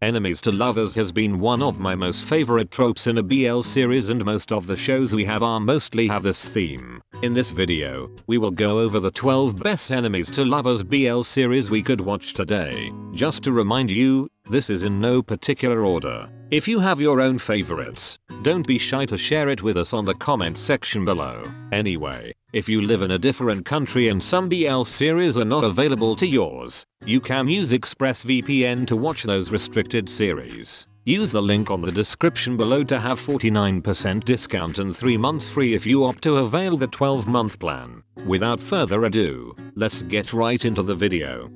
Enemies to lovers has been one of my most favorite tropes in a BL series, and most of the shows we have mostly have this theme. In this video, we will go over the 12 best enemies to lovers BL series we could watch today. Just to remind you, this is in no particular order. If you have your own favorites, don't be shy to share it with us on the comment section below. Anyway, if you live in a different country and some BL series are not available to yours, you can use ExpressVPN to watch those restricted series. Use the link on the description below to have 49% discount and 3 months free if you opt to avail the 12-month plan. Without further ado, let's get right into the video.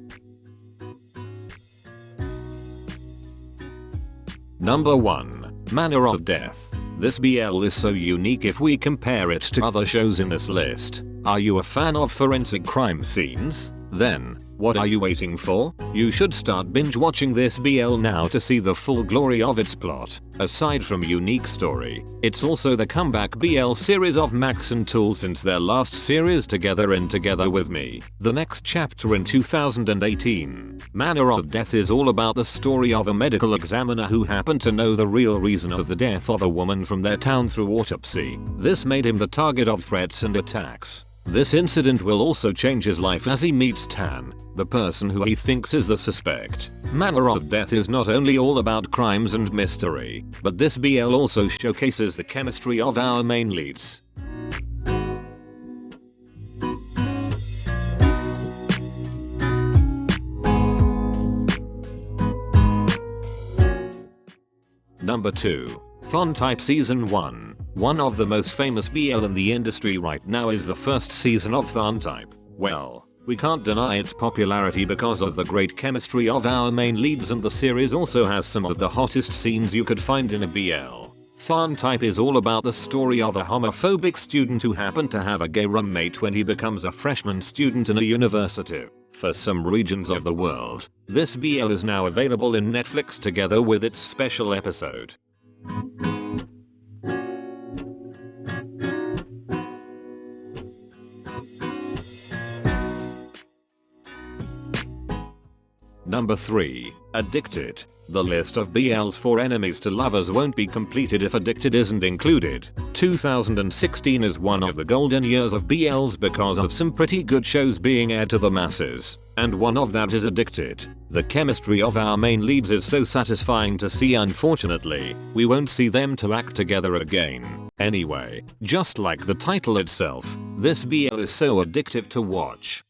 Number 1. Manner of Death. This BL is so unique if we compare it to other shows in this list. Are you a fan of forensic crime scenes? Then, what are you waiting for? You should start binge watching this BL now to see the full glory of its plot. Aside from unique story, it's also the comeback BL series of Max and Tool since their last series Together in Together With Me, the next chapter in 2018. Manner of Death is all about the story of a medical examiner who happened to know the real reason of the death of a woman from their town through autopsy. This made him the target of threats and attacks. This incident will also change his life as he meets Tan, the person who he thinks is the suspect. Manner of Death is not only all about crimes and mystery, but this BL also showcases the chemistry of our main leads. Number 2. Thon Type Season 1. One of the most famous BL in the industry right now is the first season of Thon Type. Well, we can't deny its popularity because of the great chemistry of our main leads, and the series also has some of the hottest scenes you could find in a BL. Thon Type is all about the story of a homophobic student who happened to have a gay roommate when he becomes a freshman student in a university. For some regions of the world, this BL is now available in Netflix together with its special episode. Number 3. Addicted. The list of BLs for enemies to lovers won't be completed if Addicted isn't included. 2016 is one of the golden years of BLs because of some pretty good shows being aired to the masses, and one of that is Addicted. The chemistry of our main leads is so satisfying to see. Unfortunately, we won't see them to act together again. Anyway, just like the title itself, this BL is so addictive to watch.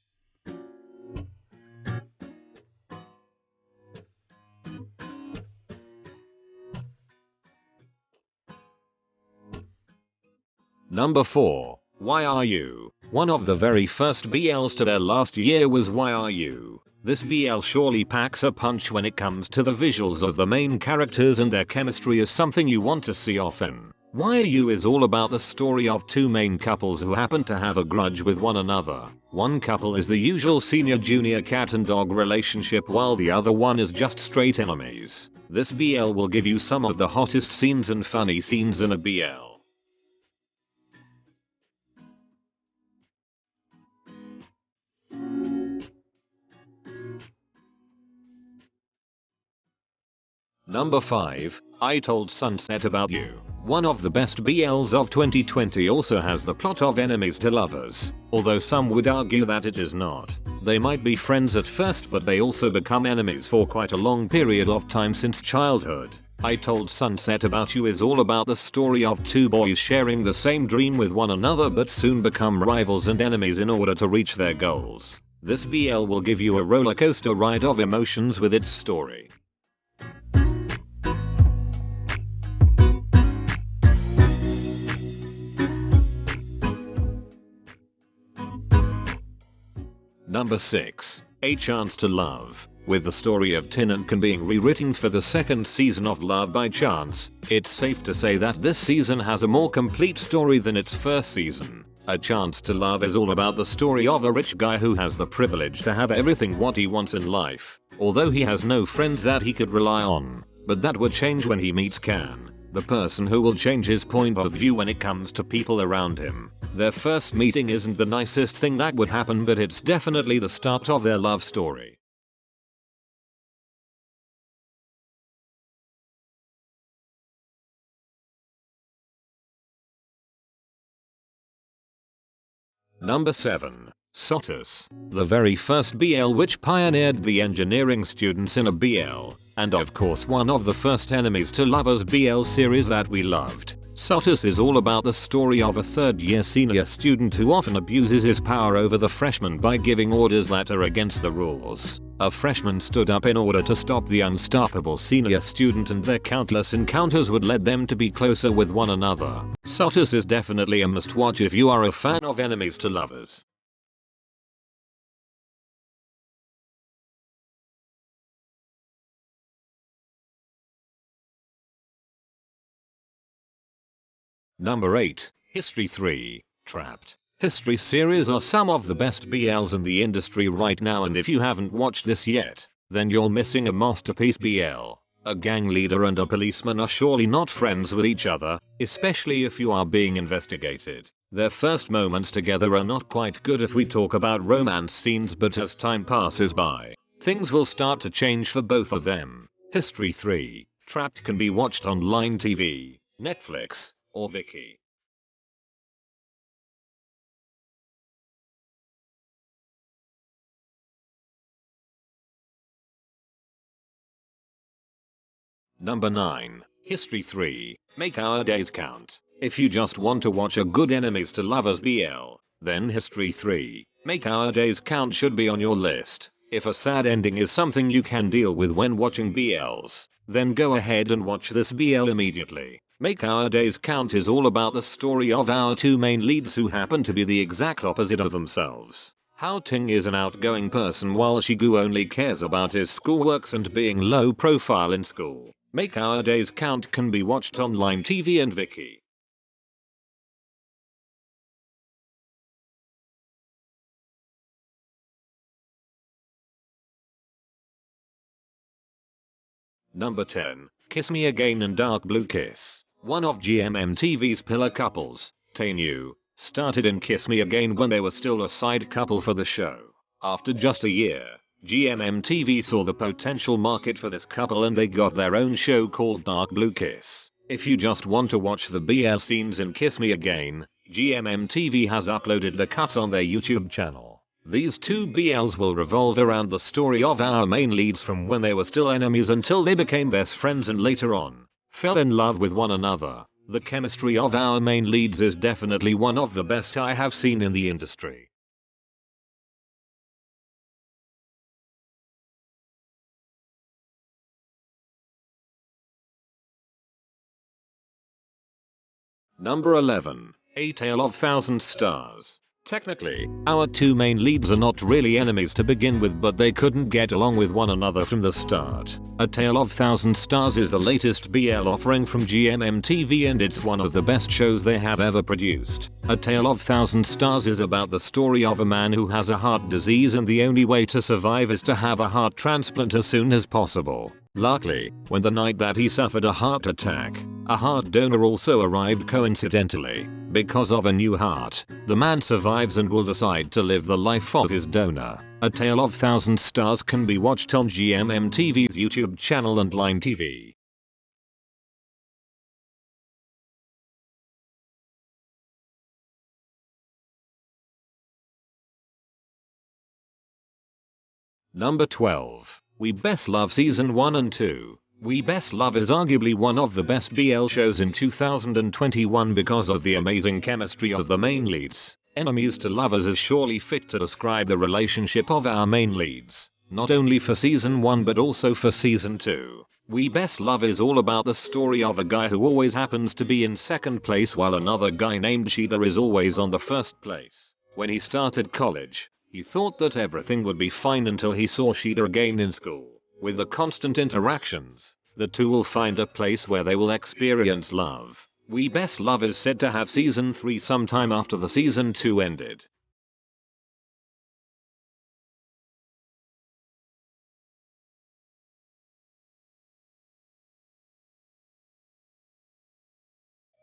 Number 4. Why Are You? One of the very first BLs to their last year was Why Are You? This BL surely packs a punch when it comes to the visuals of the main characters, and their chemistry is something you want to see often. Why Are You is all about the story of two main couples who happen to have a grudge with one another. One couple is the usual senior-junior cat and dog relationship, while the other one is just straight enemies. This BL will give you some of the hottest scenes and funny scenes in a BL. Number 5. I Told Sunset About You. One of the best BLs of 2020 also has the plot of enemies to lovers, although some would argue that it is not. They might be friends at first, but they also become enemies for quite a long period of time since childhood. I Told Sunset About You is all about the story of two boys sharing the same dream with one another but soon become rivals and enemies in order to reach their goals. This BL will give you a roller coaster ride of emotions with its story. Number 6. A Chance to Love. With the story of Tin and Can being rewritten for the second season of Love by Chance, it's safe to say that this season has a more complete story than its first season. A Chance to Love is all about the story of a rich guy who has the privilege to have everything what he wants in life, although he has no friends that he could rely on. But that would change when he meets Can, the person who will change his point of view when it comes to people around him. Their first meeting isn't the nicest thing that would happen, but it's definitely the start of their love story. Number 7. Sotus, the very first BL which pioneered the engineering students in a BL, and of course one of the first enemies to lovers BL series that we loved. Sotus is all about the story of a third-year senior student who often abuses his power over the freshmen by giving orders that are against the rules. A freshman stood up in order to stop the unstoppable senior student, and their countless encounters would lead them to be closer with one another. Sotus is definitely a must-watch if you are a fan of enemies to lovers. Number 8. History 3. Trapped. History series are some of the best BLs in the industry right now, and if you haven't watched this yet, then you're missing a masterpiece BL. A gang leader and a policeman are surely not friends with each other, especially if you are being investigated. Their first moments together are not quite good if we talk about romance scenes, but as time passes by, things will start to change for both of them. History 3. Trapped can be watched on Line TV, Netflix, or Viki. Number 9. History 3. Make Our Days Count. If you just want to watch a good enemies to lovers BL, then History 3. Make Our Days Count should be on your list. If a sad ending is something you can deal with when watching BLs, then go ahead and watch this BL immediately. Make Our Days Count is all about the story of our two main leads who happen to be the exact opposite of themselves. Hao Ting is an outgoing person while Shigu only cares about his schoolworks and being low profile in school. Make Our Days Count can be watched on Line TV and Viki. Number 10. Kiss Me Again and Dark Blue Kiss. One of GMMTV's pillar couples, Tae-Nyu, started in Kiss Me Again when they were still a side couple for the show. After just a year, GMMTV saw the potential market for this couple and they got their own show called Dark Blue Kiss. If you just want to watch the BL scenes in Kiss Me Again, GMMTV has uploaded the cuts on their YouTube channel. These two BLs will revolve around the story of our main leads from when they were still enemies until they became best friends and later on fell in love with one another. The chemistry of our main leads is definitely one of the best I have seen in the industry. Number 11. A Tale of Thousand Stars. Technically, our two main leads are not really enemies to begin with, but they couldn't get along with one another from the start. A Tale of Thousand Stars is the latest BL offering from GMMTV and it's one of the best shows they have ever produced. A Tale of Thousand Stars is about the story of a man who has a heart disease and the only way to survive is to have a heart transplant as soon as possible. Luckily, when the night that he suffered a heart attack, a heart donor also arrived coincidentally. Because of a new heart, the man survives and will decide to live the life of his donor. A Tale of Thousand Stars can be watched on GMMTV's YouTube channel and Line TV. Number 12. We Best Love Season 1 and 2. We Best Love is arguably one of the best BL shows in 2021 because of the amazing chemistry of the main leads. Enemies to Lovers is surely fit to describe the relationship of our main leads, not only for season 1 but also for season 2. We Best Love is all about the story of a guy who always happens to be in second place while another guy named Shida is always on the first place. When he started college, he thought that everything would be fine until he saw Shida again in school. With the constant interactions, the two will find a place where they will experience love. We Best Love is said to have season 3 sometime after the season 2 ended.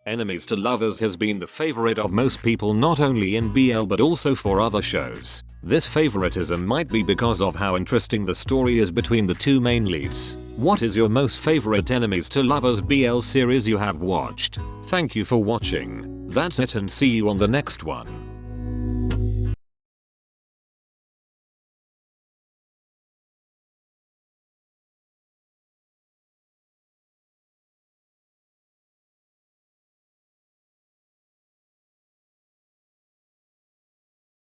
Enemies to Lovers has been the favorite of most people not only in BL but also for other shows. This favoritism might be because of how interesting the story is between the two main leads. What is your most favorite Enemies to Lovers BL series you have watched? Thank you for watching. That's it and see you on the next one.